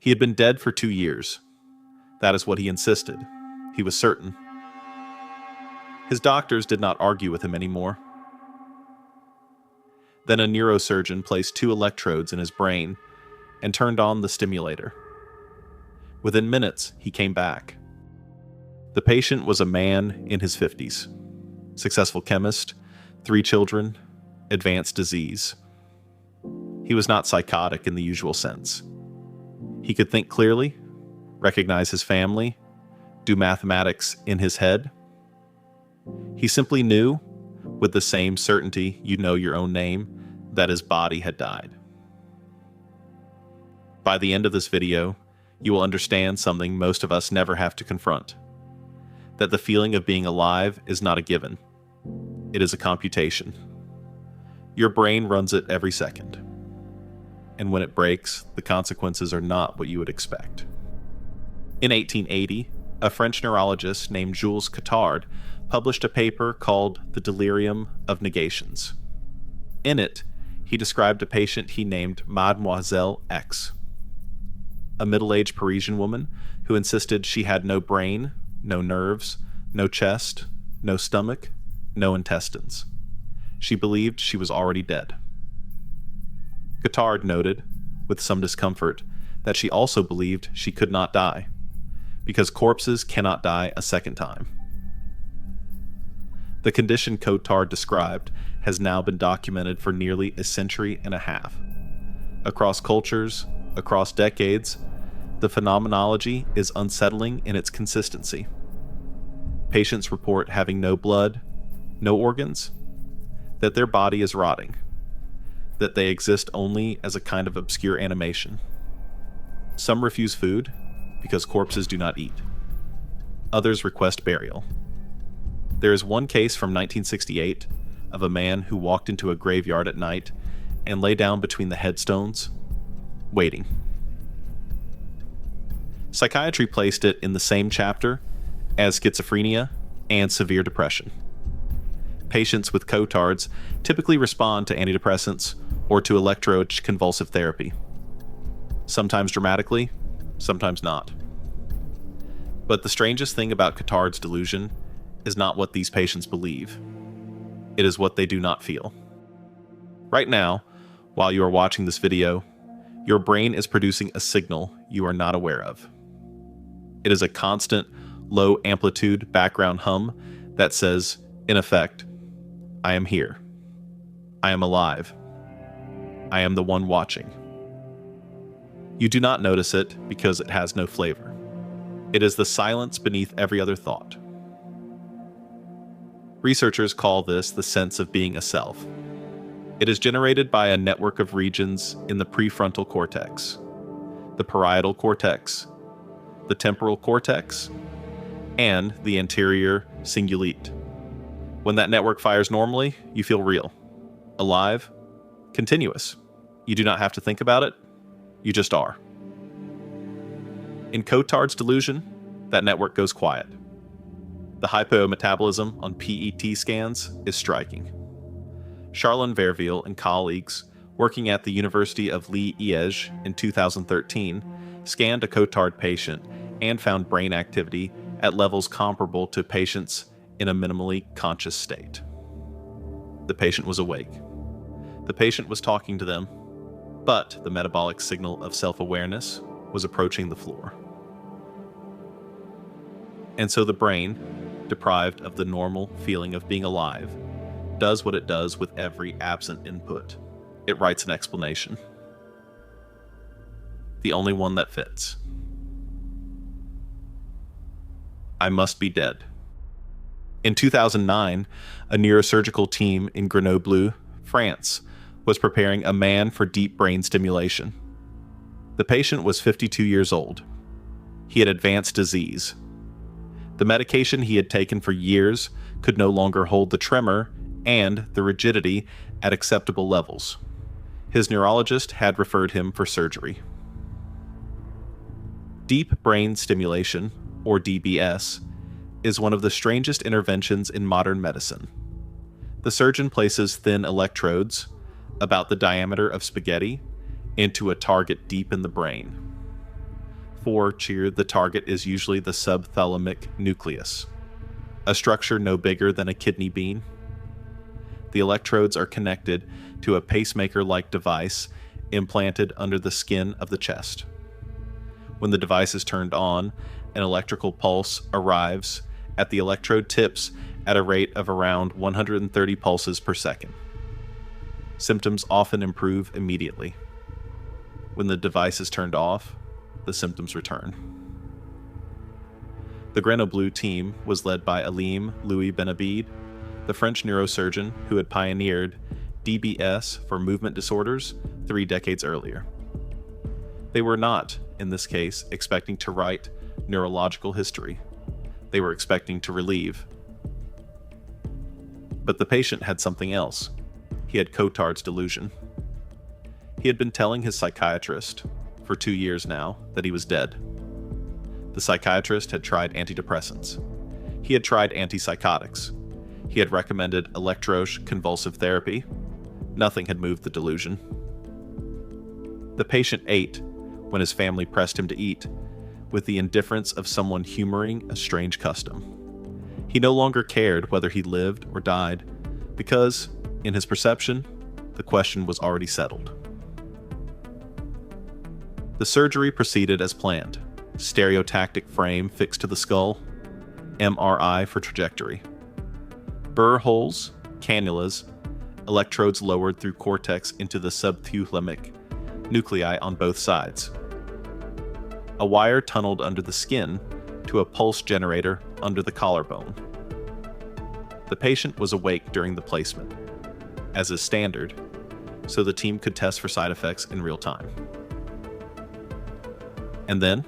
He had been dead for 2 years. That is what he insisted. He was certain. His doctors did not argue with him anymore. Then a neurosurgeon placed 2 electrodes in his brain and turned on the stimulator. Within minutes, he came back. The patient was a man in his 50s, successful chemist, 3 children, advanced disease. He was not psychotic in the usual sense. He could think clearly, recognize his family, do mathematics in his head. He simply knew, with the same certainty you know your own name, that his body had died. By the end of this video, you will understand something most of us never have to confront. That the feeling of being alive is not a given. It is a computation. Your brain runs it every second. And when it breaks, the consequences are not what you would expect. In 1880, a French neurologist named Jules Cotard published a paper called The Delirium of Negations. In it, he described a patient he named Mademoiselle X, a middle-aged Parisian woman who insisted she had no brain, no nerves, no chest, no stomach, no intestines. She believed she was already dead. Cotard noted, with some discomfort, that she also believed she could not die, because corpses cannot die a second time. The condition Cotard described has now been documented for nearly a century and a half. Across cultures, across decades, the phenomenology is unsettling in its consistency. Patients report having no blood, no organs, that their body is rotting, that they exist only as a kind of obscure animation. Some refuse food because corpses do not eat. Others request burial. There is one case from 1968 of a man who walked into a graveyard at night and lay down between the headstones, waiting. Psychiatry placed it in the same chapter as schizophrenia and severe depression. Patients with Cotards typically respond to antidepressants or to electroconvulsive therapy. Sometimes dramatically, sometimes not. But the strangest thing about Cotard's delusion is not what these patients believe. It is what they do not feel. Right now, while you are watching this video, your brain is producing a signal you are not aware of. It is a constant, low-amplitude background hum that says, in effect, I am here. I am alive. I am the one watching. You do not notice it because it has no flavor. It is the silence beneath every other thought. Researchers call this the sense of being a self. It is generated by a network of regions in the prefrontal cortex, the parietal cortex, the temporal cortex, and the anterior cingulate. When that network fires normally, you feel real, alive, continuous. You do not have to think about it, you just are. In Cotard's delusion, that network goes quiet. The hypometabolism on PET scans is striking. Charlene Verville and colleagues working at the University of Liège in 2013 scanned a Cotard patient and found brain activity at levels comparable to patients in a minimally conscious state. The patient was awake. The patient was talking to them, but the metabolic signal of self-awareness was approaching the floor. And so the brain, deprived of the normal feeling of being alive, does what it does with every absent input. It writes an explanation. The only one that fits. I must be dead. In 2009, a neurosurgical team in Grenoble, France, was preparing a man for deep brain stimulation. The patient was 52 years old. He had advanced disease. The medication he had taken for years could no longer hold the tremor and the rigidity at acceptable levels. His neurologist had referred him for surgery. Deep brain stimulation, or DBS, is one of the strangest interventions in modern medicine. The surgeon places thin electrodes, about the diameter of spaghetti, into a target deep in the brain. For cheer, the target is usually the subthalamic nucleus, a structure no bigger than a kidney bean. The electrodes are connected to a pacemaker-like device implanted under the skin of the chest. When the device is turned on, an electrical pulse arrives at the electrode tips at a rate of around 130 pulses per second. Symptoms often improve immediately. When the device is turned off, the symptoms return. The Grenoble team was led by Alim Louis Benabid, the French neurosurgeon who had pioneered DBS for movement disorders 3 decades earlier. They were not, in this case, expecting to write neurological history. They were expecting to relieve. But the patient had something else. He had Cotard's delusion. He had been telling his psychiatrist for 2 years now that he was dead. The psychiatrist had tried antidepressants. He had tried antipsychotics. He had recommended electroconvulsive therapy. Nothing had moved the delusion. The patient ate when his family pressed him to eat, with the indifference of someone humoring a strange custom. He no longer cared whether he lived or died, because, in his perception, the question was already settled. The surgery proceeded as planned. Stereotactic frame fixed to the skull, MRI for trajectory. Burr holes, cannulas, electrodes lowered through cortex into the subthalamic nuclei on both sides. A wire tunneled under the skin to a pulse generator under the collarbone. The patient was awake during the placement, as is standard, so the team could test for side effects in real time. And then,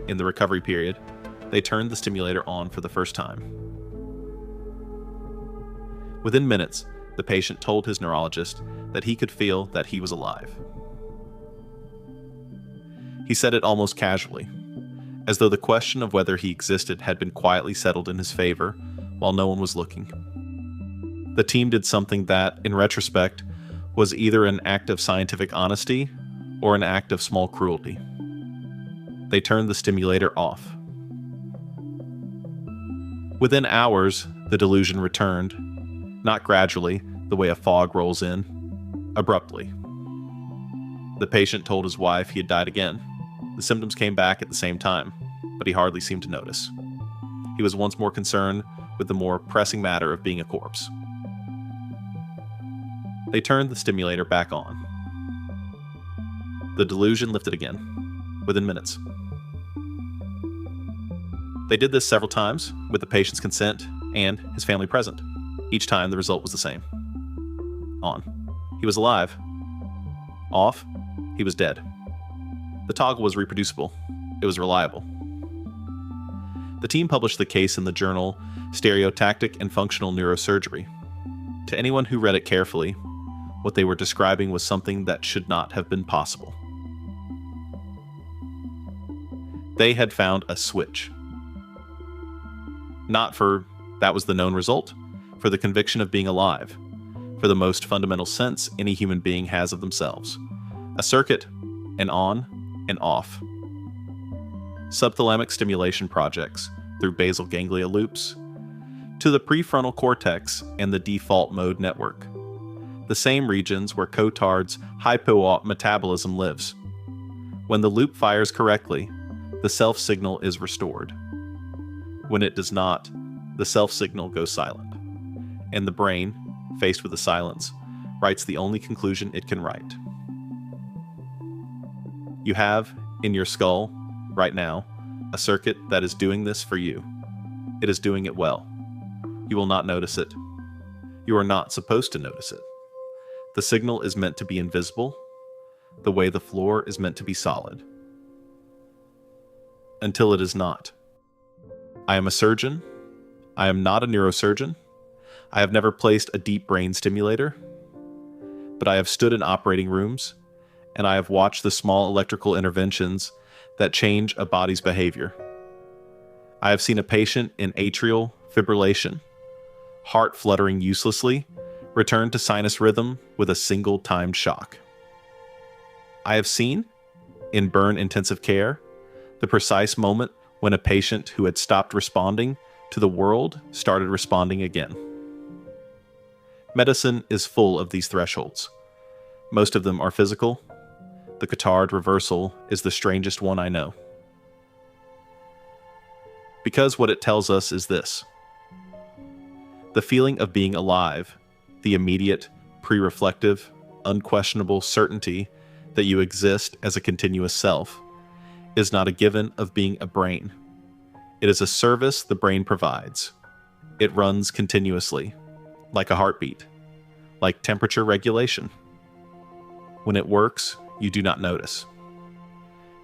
in the recovery period, they turned the stimulator on for the first time. Within minutes, the patient told his neurologist that he could feel that he was alive. He said it almost casually, as though the question of whether he existed had been quietly settled in his favor while no one was looking. The team did something that, in retrospect, was either an act of scientific honesty or an act of small cruelty. They turned the stimulator off. Within hours, the delusion returned, not gradually, the way a fog rolls in, abruptly. The patient told his wife he had died again. The symptoms came back at the same time, but he hardly seemed to notice. He was once more concerned with the more pressing matter of being a corpse. They turned the stimulator back on. The delusion lifted again, within minutes. They did this several times, with the patient's consent and his family present. Each time the result was the same. On. He was alive. Off. He was dead. The toggle was reproducible. It was reliable. The team published the case in the journal Stereotactic and Functional Neurosurgery. To anyone who read it carefully, what they were describing was something that should not have been possible. They had found a switch. Not for that was the known result, for the conviction of being alive, for the most fundamental sense any human being has of themselves. A circuit, an on and off. Subthalamic stimulation projects through basal ganglia loops to the prefrontal cortex and the default mode network, the same regions where Cotard's hypometabolism lives. When the loop fires correctly, the self signal is restored. When it does not, the self signal goes silent, and the brain, faced with the silence, writes the only conclusion it can write. You have, in your skull, right now, a circuit that is doing this for you. It is doing it well. You will not notice it. You are not supposed to notice it. The signal is meant to be invisible, the way the floor is meant to be solid. Until it is not. I am a surgeon. I am not a neurosurgeon. I have never placed a deep brain stimulator, but I have stood in operating rooms, and I have watched the small electrical interventions that change a body's behavior. I have seen a patient in atrial fibrillation, heart fluttering uselessly, return to sinus rhythm with a single timed shock. I have seen, in burn intensive care, the precise moment when a patient who had stopped responding to the world started responding again. Medicine is full of these thresholds. Most of them are physical. The Cotard reversal is the strangest one I know. Because what it tells us is this: the feeling of being alive, the immediate, pre-reflective, unquestionable certainty that you exist as a continuous self, is not a given of being a brain. It is a service the brain provides. It runs continuously, like a heartbeat, like temperature regulation. When it works, you do not notice.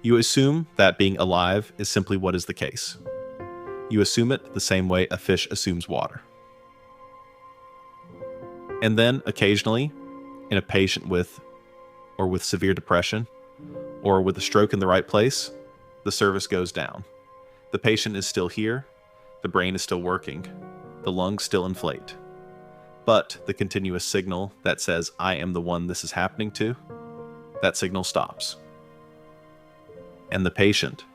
You assume that being alive is simply what is the case. You assume it the same way a fish assumes water. And then, occasionally, in a patient with severe depression, or with a stroke in the right place, the service goes down. The patient is still here, the brain is still working, the lungs still inflate. But the continuous signal that says, I am the one this is happening to, that signal stops. And the patient,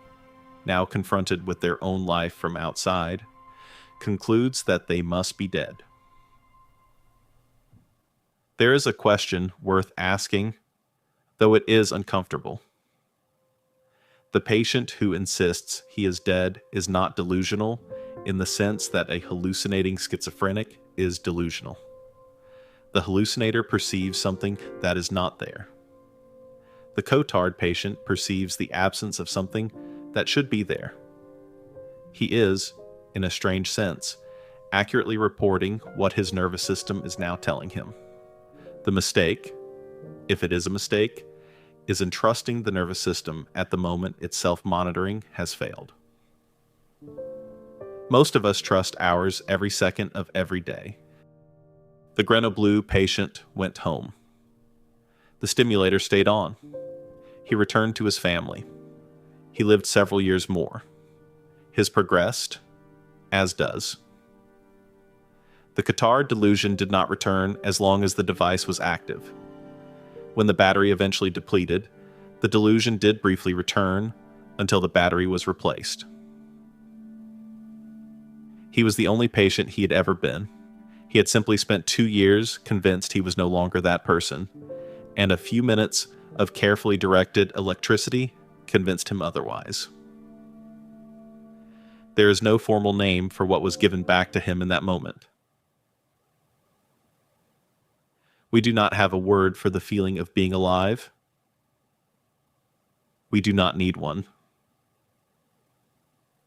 now confronted with their own life from outside, concludes that they must be dead. There is a question worth asking, though it is uncomfortable. The patient who insists he is dead is not delusional in the sense that a hallucinating schizophrenic is delusional. The hallucinator perceives something that is not there. The Cotard patient perceives the absence of something that should be there. He is, in a strange sense, accurately reporting what his nervous system is now telling him. The mistake, if it is a mistake, is entrusting the nervous system at the moment its self-monitoring has failed. Most of us trust ours every second of every day. The Grenoble patient went home. The stimulator stayed on. He returned to his family. He lived several years more. His progressed, as does. The Cotard delusion did not return as long as the device was active. When the battery eventually depleted, the delusion did briefly return until the battery was replaced. He was the only patient he had ever been. He had simply spent 2 years convinced he was no longer that person, and a few minutes of carefully directed electricity convinced him otherwise. There is no formal name for what was given back to him in that moment. We do not have a word for the feeling of being alive. We do not need one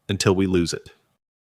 until we lose it.